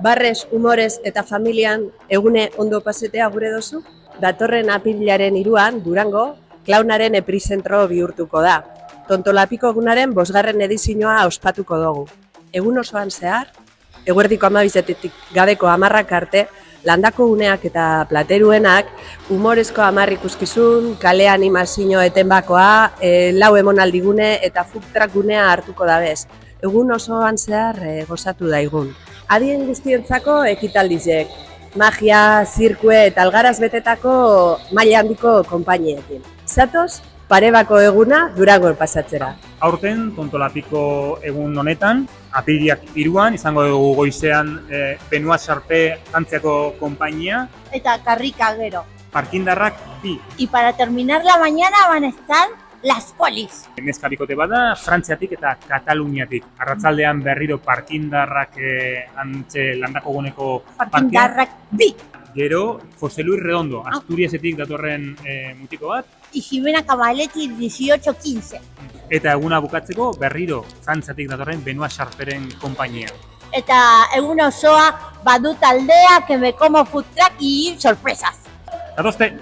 Barrez, humorez eta familian egune ondo pasetea gure dozu? Datorren apirilaren 3an, Durango, klaunaren epizentro bihurtuko da. Tontolapiko egunaren 5. edizioa ospatuko dugu. Egun osoan zehar, eguerdiko 12 gabeko 10 arte, landako uneak eta plateruenak, humorezko 10 ikuskizun, kale animazio etenbakoa, lau emonaldigune eta food truck gunea hartuko dabez. Egun osoan zehar gozatu daigun. Adien guztientzako ekitaldizek, magia, zirkue eta algaraz betetako maila handiko konpainiekin. Zatoz, parebako eguna Durangon pasatzera. Aurten, Tontolapiko egun honetan, apirilak 3an, izango dugu goizean Benoit Charpé Frantziako konpainia. Eta karrika gero. Parkindarrak 2. Y para terminar la mañana van a estar las polis. Neska bikote bada, Frantziatik eta Kataluniatik. Arratzaldean berriro parkindarrak antxe landako guneko Parkindarrak 2. Gero, Jose Luis Redondo, Asturiasetik datorren mutiko bat. Y Jimena Cavaletti 18-15. Eta eguna bukatzeko berriro Frantziatik datorren Benoit Charperen konpainia. Eta egun osoa badut aldea, que me como food truck y sorpresas. Zatozte!